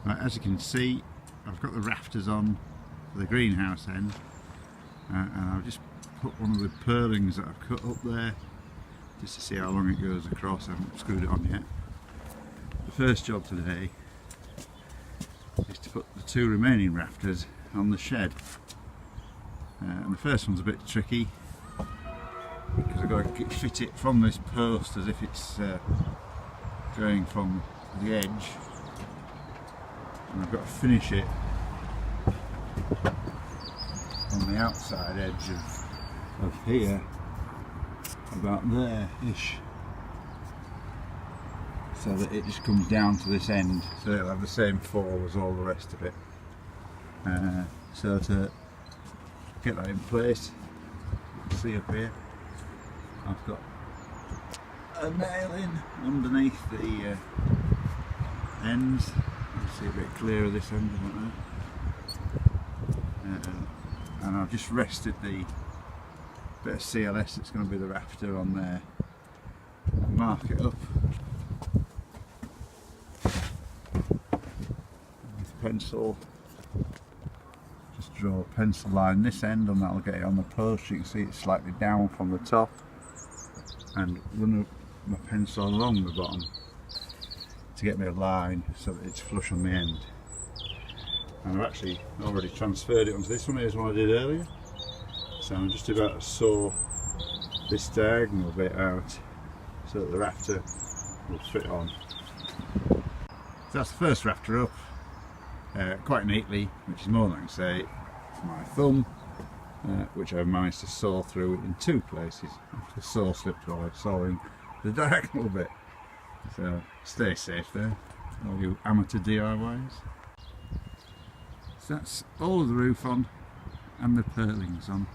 Right, as you can see, I've got the rafters on for the greenhouse end, and I've just put one of the purlings that I've cut up there just to see how long it goes across. I haven't screwed it on yet. The first job today is to put the two remaining rafters on the shed, and the first one's a bit tricky because I've got to fit it from this post as if it's going from the edge, and I've got to finish it on the outside edge of here, about there-ish, so that it just comes down to this end, so it'll have the same fall as all the rest of it. So to get that in place, you can see up here, I've got a nail in underneath the ends. You can see a bit clearer this end, and I've just rested the bit of CLS that's going to be the rafter on there. Mark it up with pencil. Just draw a pencil line this end, and that'll get it on the post. You can see it's slightly down from the top, and run my pencil along the bottom to get me a line so that it's flush on the end. And I've actually already transferred it onto this one. Here's one I did earlier. So I'm just about to saw this diagonal bit out so that the rafter will fit on. So that's the first rafter up, quite neatly, which is more than I can say for my thumb, which I've managed to saw through in two places. The saw slipped while I was sawing the diagonal bit. So stay safe there, all you amateur DIYs. So that's all of the roof on and the purlings on,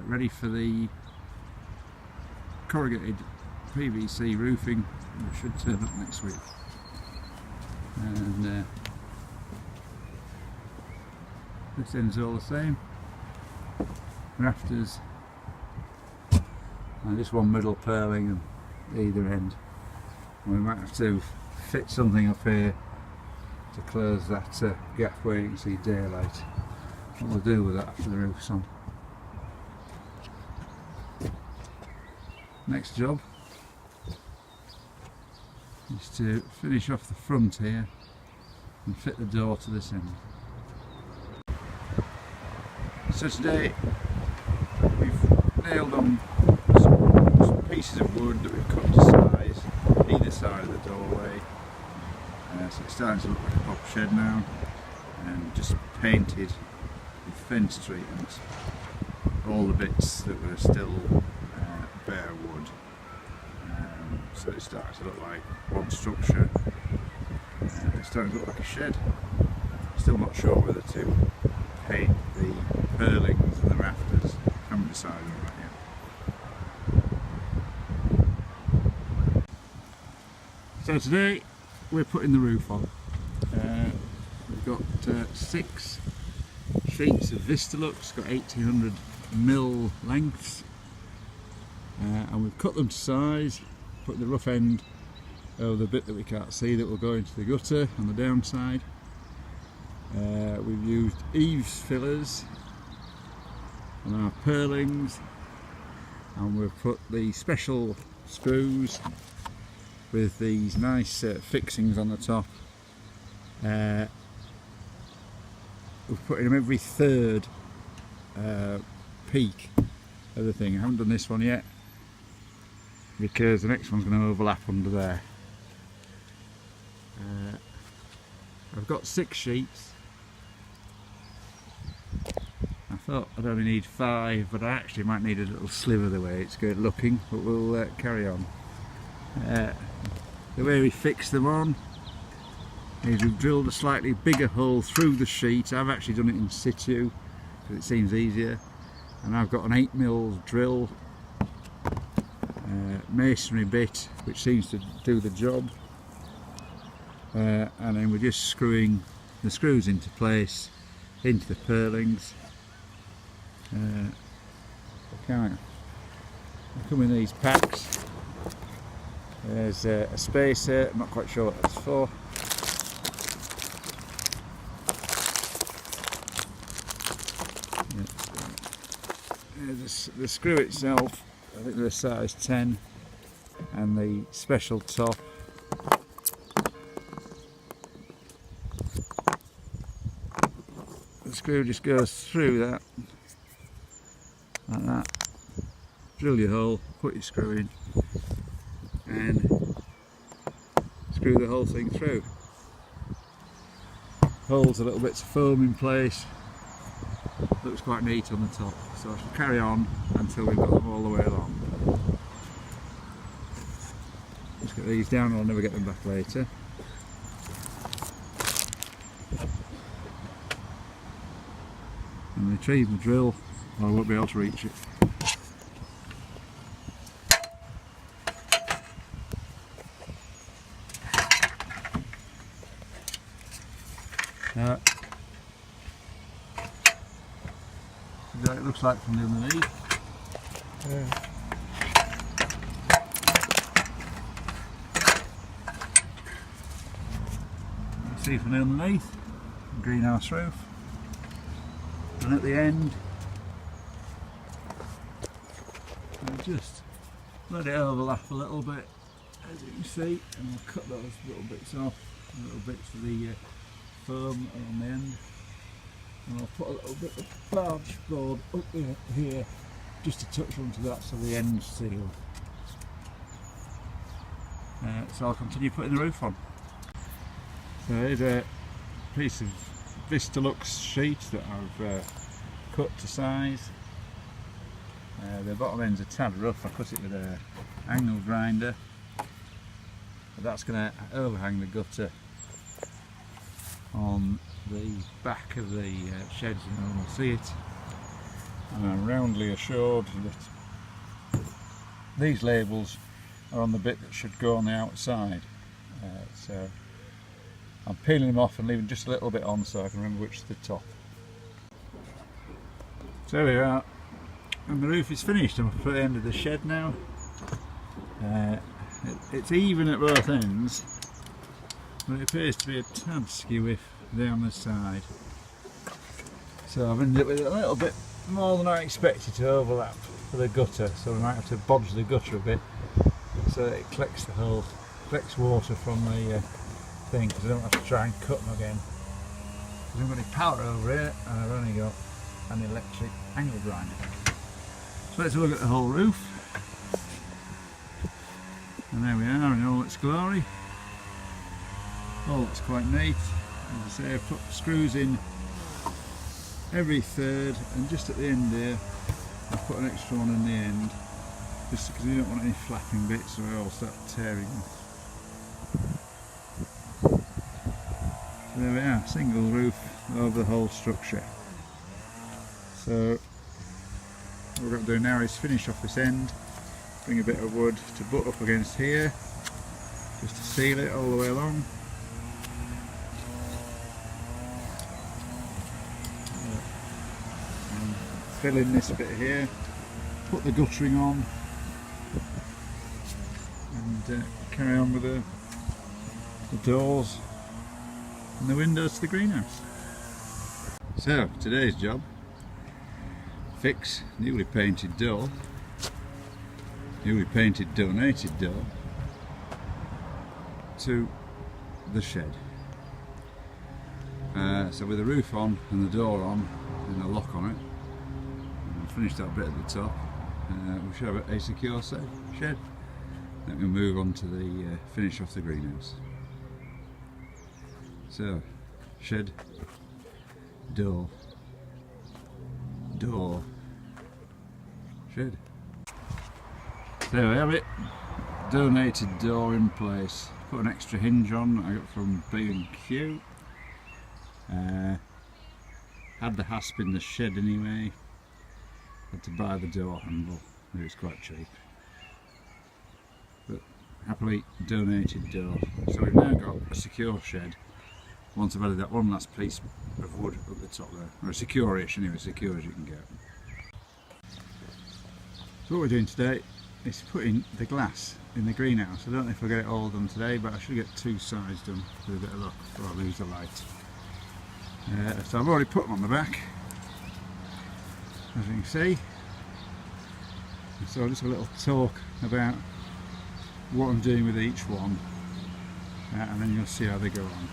ready for the corrugated PVC roofing, which should turn up next week. And this end's all the same, rafters, and just one middle purling at either end. We might have to fit something up here to close that gap where you can see daylight. What we'll do with that after the roof's on. Next job is to finish off the front here and fit the door to this end. So today we've nailed on some pieces of wood that we've cut to size either side of the doorway. So it's starting to look like a pop shed now, and just painted with fence treatment all the bits that were still bare wood. So it's starting to look like one structure. It's starting to look like a shed. Still not sure whether to paint the purlings and the rafters. Haven't decided on that yet. So today we're putting the roof on. We've got 6 sheets of Vistalux, got 1800mm lengths, and we've cut them to size, put the rough end over the bit that we can't see that will go into the gutter on the downside. We've used eaves fillers on our purlings, and we've put the special screws with these nice fixings on the top. We've put in them every third peak of the thing. I haven't done this one yet because the next one's going to overlap under there. I've got 6 sheets. I thought I'd only need 5, but I actually might need a little sliver the way it's good looking, but we'll carry on. The way we fix them on is we've drilled a slightly bigger hole through the sheet. I've actually done it in situ because it seems easier, and I've got an 8mm drill masonry bit which seems to do the job, and then we're just screwing the screws into place into the purlings. They come in these packs. There's a spacer, I'm not quite sure what that's for. the screw itself, I think they're size 10, and the special top. The screw just goes through that, like that. Drill your hole, put your screw in, and screw the whole thing through. Holds a little bits of foam in place. Looks quite neat on the top, so I shall carry on until we've got them all the way along. Just get these down, I'll never get them back later. And retrieve the drill, or I won't be able to reach it. It looks like from the underneath. Yeah. See from the underneath, greenhouse roof, and at the end, I'll just let it overlap a little bit, as you can see, and I'll cut those little bits off, little bits of the foam on the end. And I'll put a little bit of barge board up here just to touch onto that so the end's sealed. So I'll continue putting the roof on. So here's a piece of Vistalux sheet that I've cut to size. The bottom end's a tad rough. I cut it with an angle grinder, but that's going to overhang the gutter on the back of the sheds, and no one will see it. And I'm roundly assured that these labels are on the bit that should go on the outside, so I'm peeling them off and leaving just a little bit on so I can remember which is the top. So there we are, and the roof is finished. I'm at the end of the shed now. It's even at both ends, but it appears to be a tad skewy down the side. So I've ended up with a little bit more than I expected to overlap for the gutter, so we might have to bodge the gutter a bit so that it collects water from the thing, because I don't have to try and cut them again. I haven't got any power over here, and I've only got an electric angle grinder. So let's look at the whole roof. And there we are in all its glory. All looks quite neat. As I say, I've put screws in every third, and just at the end here I've put an extra one in the end, just because you don't want any flapping bits or they all start tearing. So there we are, single roof over the whole structure. So what we're going to do now is finish off this end, bring a bit of wood to butt up against here, just to seal it all the way along. Fill in this bit here, put the guttering on, and carry on with the doors and the windows to the greenhouse. So today's job: fix newly painted door, newly painted donated door to the shed. So with the roof on and the door on and a lock on it, finish that bit at the top, we should have a secure shed. Then we'll move on to the finish off the greenhouse. So, shed, door, shed. There we have it, donated door in place. Put an extra hinge on I got from B&Q. Had the hasp in the shed anyway. Had to buy the door handle, it was quite cheap, but happily donated door. So we've now got a secure shed once I've added that one last piece of wood up the top there, or secure-ish anyway, secure as you can get. So what we're doing today is putting the glass in the greenhouse. I don't know if I'll get it all done today, but I should get two sides done with a bit of luck before I lose the light. So I've already put them on the back, as you can see, So just a little talk about what I'm doing with each one, and then you'll see how they go on.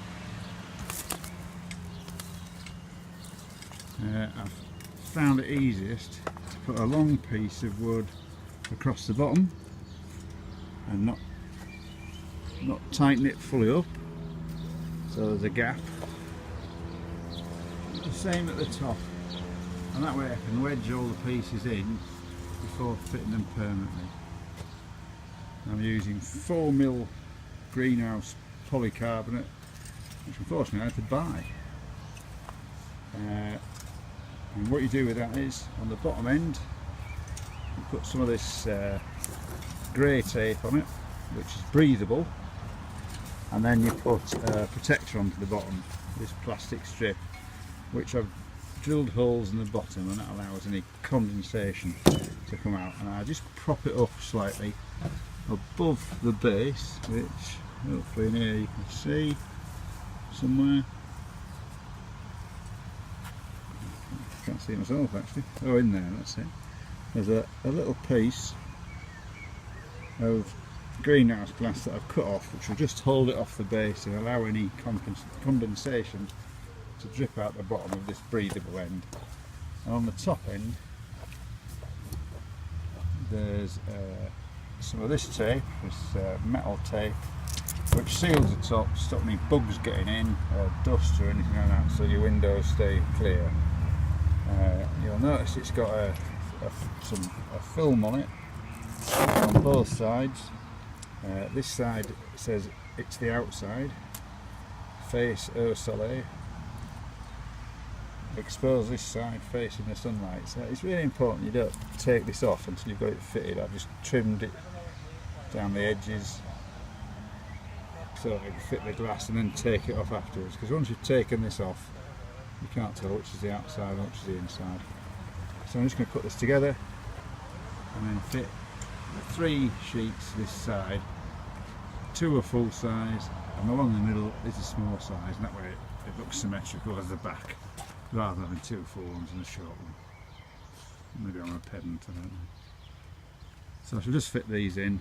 I've found it easiest to put a long piece of wood across the bottom and not tighten it fully up, so there's a gap. The same at the top, and that way I can wedge all the pieces in before fitting them permanently. I'm using 4mm greenhouse polycarbonate, which unfortunately I had to buy. And what you do with that is, on the bottom end, you put some of this grey tape on it, which is breathable, and then you put a protector onto the bottom, this plastic strip, which I've drilled holes in the bottom, and that allows any condensation to come out. And I just prop it up slightly above the base, which hopefully in here you can see somewhere. Can't see it myself actually. Oh, in there, that's it. There's a little piece of greenhouse glass that I've cut off, which will just hold it off the base and allow any condensation to drip out the bottom of this breathable end. And on the top end there's some of this tape, this metal tape, which seals the top to stop any bugs getting in, or dust or anything like that, so your windows stay clear. You'll notice it's got a film on it on both sides. This side says it's the outside, face au soleil. Expose this side facing the sunlight. So it's really important you don't take this off until you've got it fitted. I've just trimmed it down the edges so it can fit the glass, and then take it off afterwards, because once you've taken this off you can't tell which is the outside and which is the inside. So I'm just going to put this together and then fit the 3 sheets this side. 2 are full size, and the one in the middle is a small size, and that way it looks symmetrical as the back, rather than 2 full ones and a short one. Maybe I'm a pedant, I don't know. So I shall just fit these in,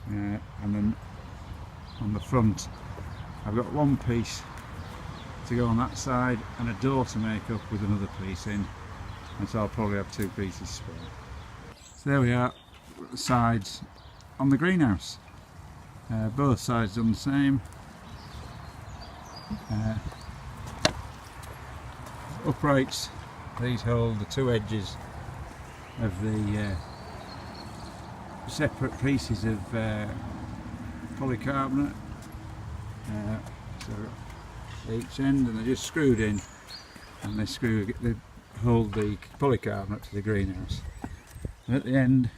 and then on the front I've got one piece to go on that side and a door to make up with another piece in, and so I'll probably have 2 pieces spare. So there we are, the sides on the greenhouse. Both sides done the same. Uprights, these hold the 2 edges of the separate pieces of polycarbonate. So each end, and they're just screwed in, and they hold the polycarbonate to the greenhouse. And at the end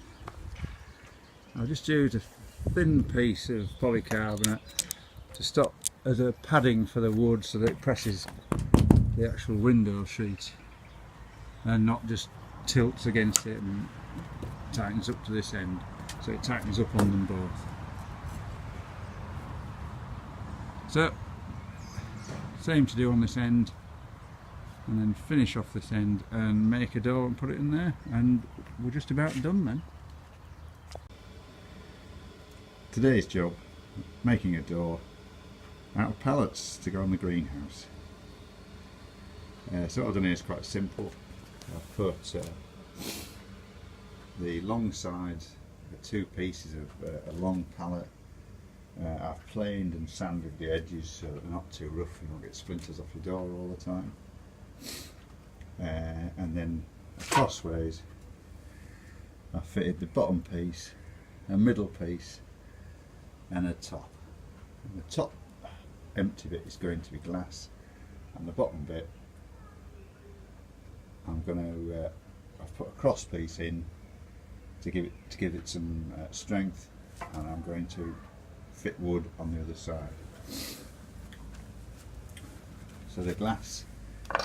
I'll just use a thin piece of polycarbonate to stop as a padding for the wood, so that it presses the actual window sheet and not just tilts against it and tightens up to this end, so it tightens up on them both. So same to do on this end, and then finish off this end and make a door and put it in there, and we're just about done then. Today's job, making a door out of pallets to go on the greenhouse. So what I've done here is quite simple. I've put the long sides, the 2 pieces of a long pallet. I've planed and sanded the edges so that they're not too rough, you don't get splinters off your door all the time. And then crossways I've fitted the bottom piece, a middle piece and a top. And the top empty bit is going to be glass, and the bottom bit I'm going to I've put a cross piece in to give it some strength, and I'm going to fit wood on the other side. So the glass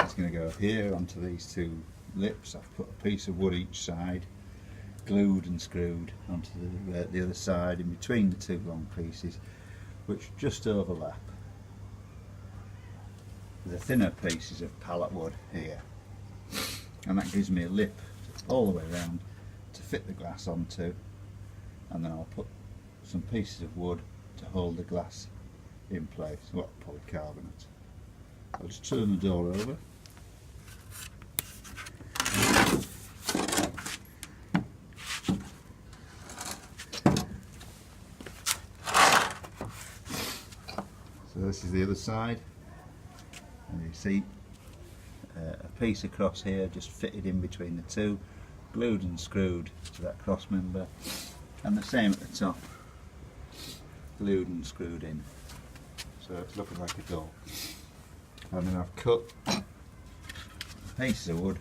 is going to go here onto these 2 lips. I've put a piece of wood each side, glued and screwed onto the other side in between the 2 long pieces, which just overlap. The thinner pieces of pallet wood here, and that gives me a lip all the way around to fit the glass onto, and then I'll put some pieces of wood to hold the glass in place, what polycarbonate. I'll just turn the door over. So this is the other side, and you see a piece across here just fitted in between the two, glued and screwed to that cross member, and the same at the top, glued and screwed in, so it's looking like a door. And then I've cut pieces of wood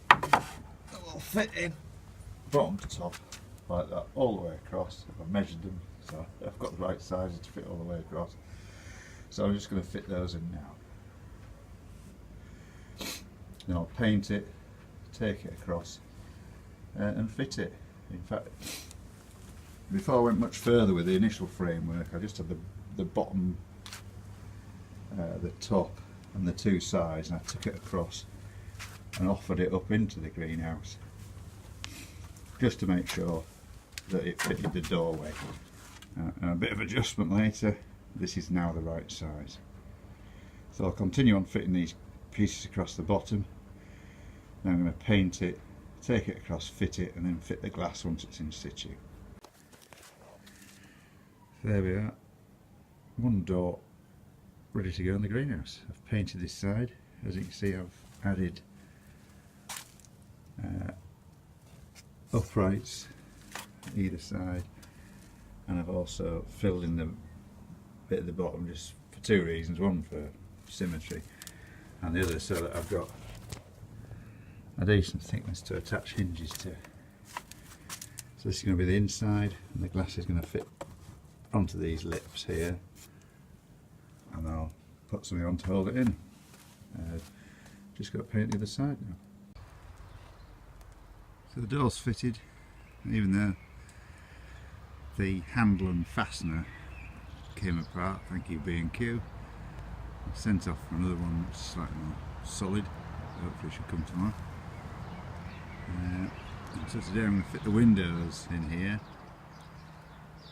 that will fit in bottom to top like that all the way across. I've measured them, so I've got the right sizes to fit all the way across, so I'm just going to fit those in now. Then I'll paint it, take it across and fit it. In fact, before I went much further with the initial framework, I just had the bottom, the top and the two sides, and I took it across and offered it up into the greenhouse just to make sure that it fitted the doorway. And a bit of adjustment later, this is now the right size. So I'll continue on fitting these pieces across the bottom. Now I'm going to paint it, take it across, fit it, and then fit the glass once it's in situ. There we are, one door ready to go in the greenhouse. I've painted this side. As you can see, I've added uprights either side, and I've also filled in the bit at the bottom just for two reasons. One, for symmetry, and the other so that I've got a decent thickness to attach hinges to. So this is going to be the inside, and the glass is going to fit onto these lips here, and I'll put something on to hold it in. Just got to paint the other side now. So the door's fitted, even though the handle and fastener came apart, thank you B&Q. I've sent off for another one that's slightly more solid, hopefully it should come tomorrow. And so today I'm going to fit the windows in here,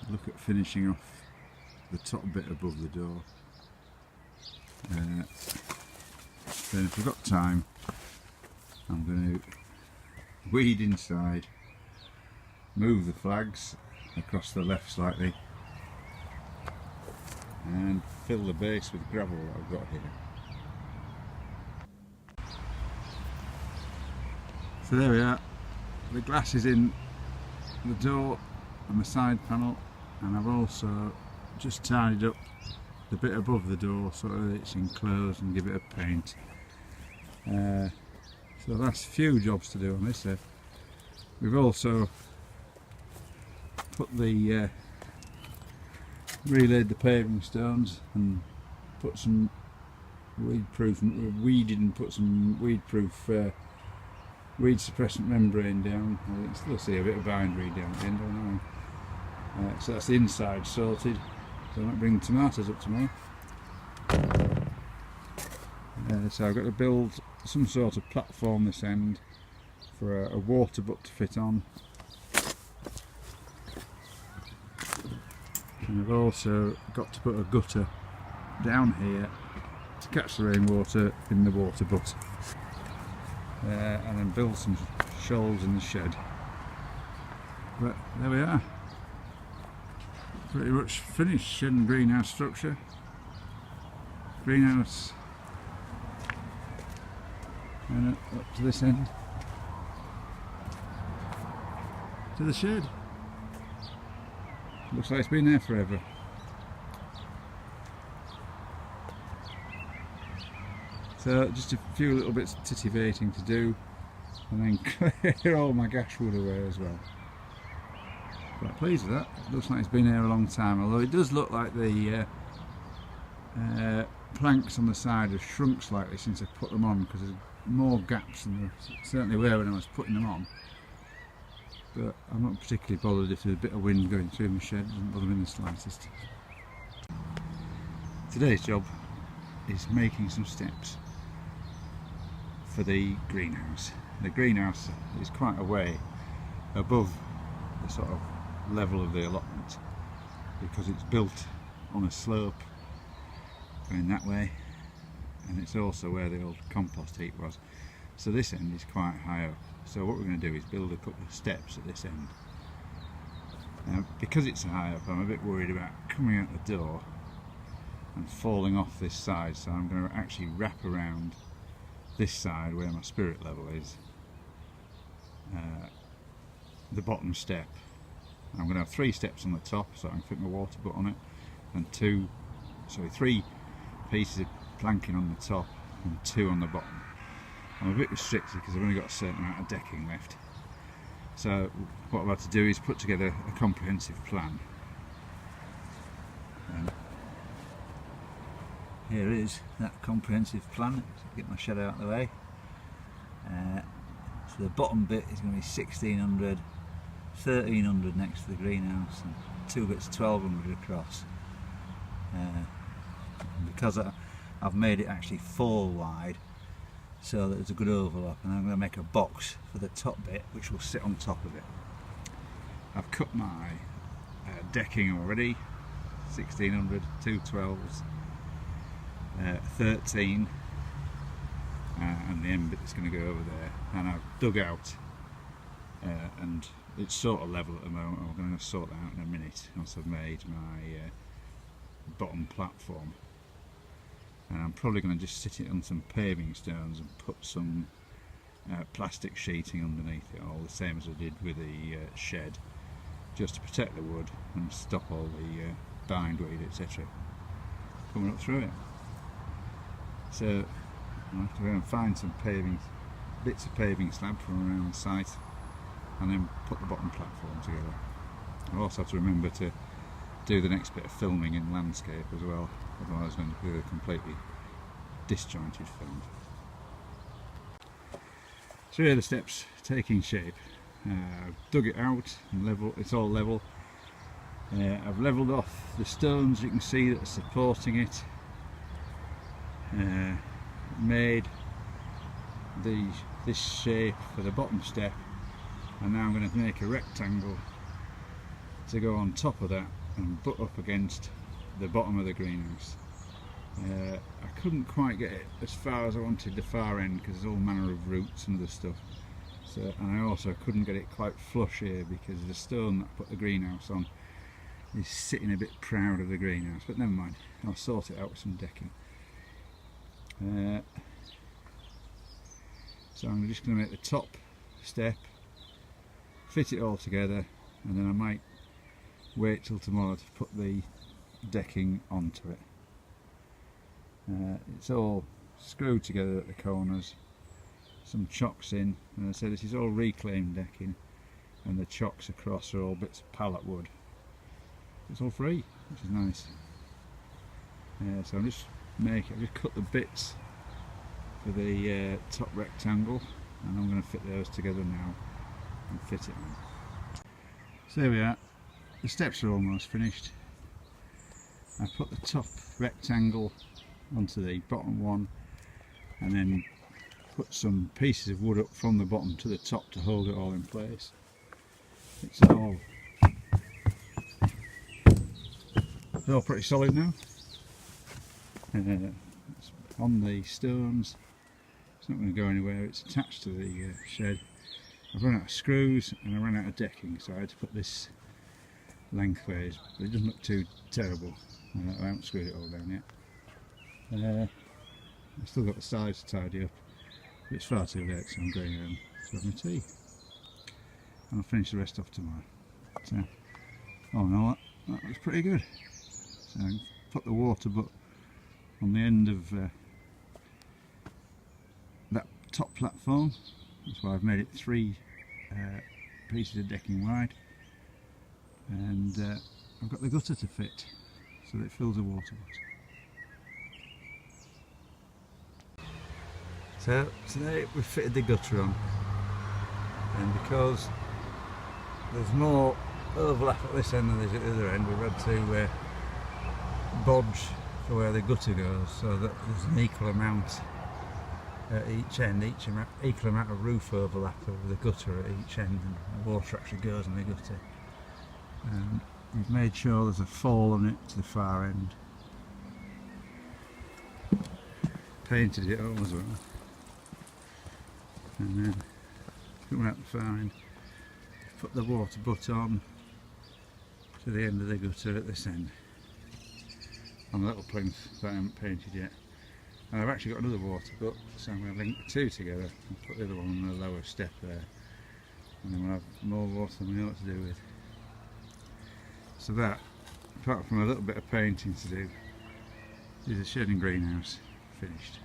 look at finishing off the top bit above the door. Then if we've got time, I'm going to weed inside, move the flags across the left slightly, and fill the base with gravel that I've got here. So there we are, the glass is in the door and the side panel, and I've also just tidied up the bit above the door so that it's enclosed and give it a paint. So the last few jobs to do on this. We've also put the relayed the paving stones and put some weed-proof, weeded and put some weed-proof weed suppressant membrane down. I can still see a bit of bindery down at the end, don't I? So that's the inside sorted. So I might bring the tomatoes up tomorrow. So I've got to build some sort of platform this end for a water butt to fit on. And I've also got to put a gutter down here to catch the rainwater in the water butt. And then build some shelves in the shed. But there we are. Pretty much finished shed and greenhouse structure. Greenhouse. And up to this end. To the shed. Looks like it's been there forever. So just a few little bits of titivating to do, and then clear all my gash wood away as well. Quite pleased with that. It looks like it's been there a long time, although it does look like the planks on the side have shrunk slightly since I put them on, because there's more gaps than there certainly were when I was putting them on. But I'm not particularly bothered if there's a bit of wind going through my shed, it doesn't bother me in the slightest. Today's job is making some steps for the greenhouse. The greenhouse is quite a way above the sort of level of the allotment, because it's built on a slope going that way, and it's also where the old compost heap was. So this end is quite high up. So what we're going to do is build a couple of steps at this end. Now, because it's high up, I'm a bit worried about coming out the door and falling off this side, so I'm going to actually wrap around this side where my spirit level is, the bottom step. I'm going to have 3 steps on the top so I can fit my water butt on it, and 3 pieces of planking on the top and 2 on the bottom. I'm a bit restricted because I've only got a certain amount of decking left. So what I've had to do is put together a comprehensive plan. And here is that comprehensive plan. Get my shed out of the way. So the bottom bit is going to be 1600, 1300 next to the greenhouse, and 2 bits 1200 across. Because I've made it actually 4 wide, so that there's a good overlap, and I'm going to make a box for the top bit which will sit on top of it. I've cut my decking already, 1600, 2 12s, 13, and the end bit is going to go over there, and I've dug out, and it's sort of level at the moment. I'm going to sort that out in a minute once I've made my bottom platform. And I'm probably going to just sit it on some paving stones and put some plastic sheeting underneath it, all the same as I did with the shed, just to protect the wood and stop all the bindweed, etc. coming up through it. So I'll have to go and find some bits of paving slab from around the site, and then put the bottom platform together. I'll also have to remember to do the next bit of filming in landscape as well, otherwise I'm going to do a completely disjointed film. So here are the steps taking shape. I've dug it out and level. It's all level. I've levelled off the stones you can see that are supporting it. Made this shape for the bottom step, and now I'm going to make a rectangle to go on top of that and butt up against the bottom of the greenhouse. I couldn't quite get it as far as I wanted the far end because there's all manner of roots and other stuff. So, and I also couldn't get it quite flush here because the stone that I put the greenhouse on is sitting a bit proud of the greenhouse, but never mind, I'll sort it out with some decking. So I'm just going to make the top step, fit it all together, and then I might wait till tomorrow to put the decking onto it. It's all screwed together at the corners, some chocks in, and I say this is all reclaimed decking, and the chocks across are all bits of pallet wood. It's all free, which is nice. So I've just cut the bits for the top rectangle, and I'm going to fit those together now and fit it on. So there we are. The steps are almost finished. I put the top rectangle onto the bottom one, and then put some pieces of wood up from the bottom to the top to hold it all in place. It's all pretty solid now. It's on the stones. It's not going to go anywhere. It's attached to the shed. I've run out of screws and I ran out of decking, so I had to put this lengthways, but it doesn't look too terrible. I haven't screwed it all down yet. I've still got the sides to tidy up, but it's far too late, so I'm going home to have my tea, and I'll finish the rest off tomorrow. So, all in all, that was pretty good. So I put the water butt on the end of that top platform. That's why I've made it 3 pieces of decking wide, and I've got the gutter to fit so that it fills the water butt. So today we've fitted the gutter on, and because there's more overlap at this end than there's at the other end, we've had to bodge for where the gutter goes so that there's an equal amount at each end, equal amount of roof overlap over the gutter at each end, and the water actually goes in the gutter. We've made sure there's a fall on it to the far end. Painted it all as well. And then coming out the far end, put the water butt on to the end of the gutter at this end. On the little plinth that I haven't painted yet. And I've actually got another water butt, so I'm going to link the two together and put the other one on the lower step there. And then we'll have more water than we know what to do with. So that, apart from a little bit of painting to do, is the shed and greenhouse finished.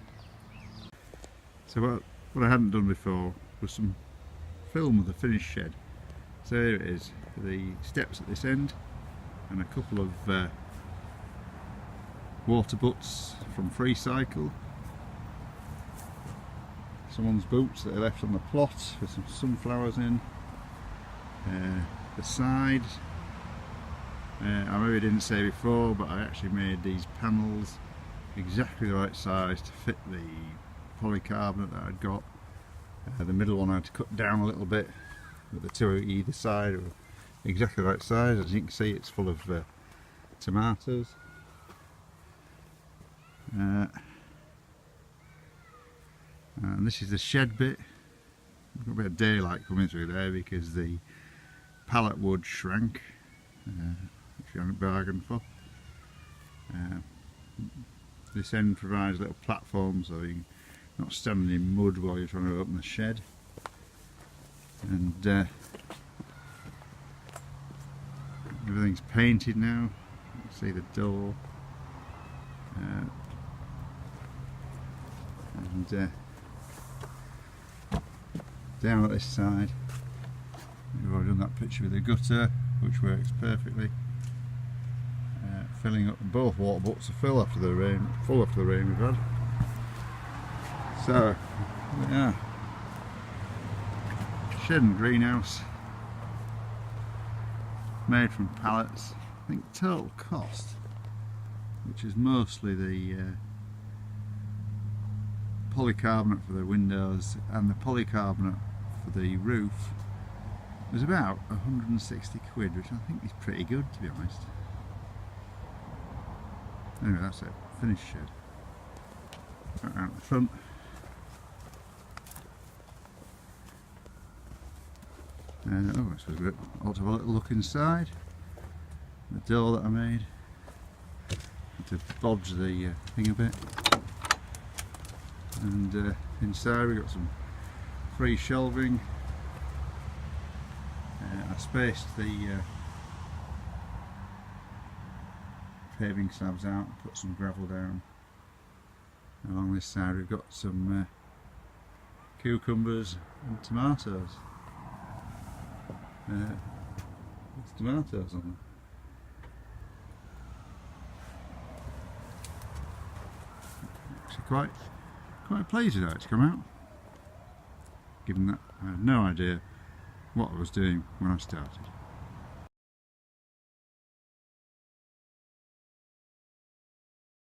So what I hadn't done before was some film of the finished shed. So here it is, the steps at this end and a couple of water butts from Free Cycle, someone's boots that are left on the plot with some sunflowers in, the side, I maybe didn't say before, but I actually made these panels exactly the right size to fit the polycarbonate that I'd got. The middle one I had to cut down a little bit, but the two either side are exactly the right size. As you can see, it's full of tomatoes. And this is the shed bit. We've got a bit of daylight coming through there because the pallet wood shrank, which you haven't bargained for. This end provides little platforms so you're not standing in mud while you're trying to open the shed. And everything's painted now. You can see the door. And down at this side, we've already done that picture with the gutter, which works perfectly. Filling up both water butts are full after the rain we've had. So, yeah, shed and greenhouse made from pallets. I think total cost, which is mostly the polycarbonate for the windows and the polycarbonate for the roof, was about 160 quid, which I think is pretty good, to be honest. Anyway, that's it, finished shed. Right out the front. Oh, this was good. Ought to have a little look inside. The door that I made. To bodge the thing a bit. And inside we got some free shelving. I spaced the paving slabs out, put some gravel down. Along this side we've got some cucumbers and tomatoes. There's tomatoes on them. Actually quite pleased with how it's come out, given that I had no idea what I was doing when I started.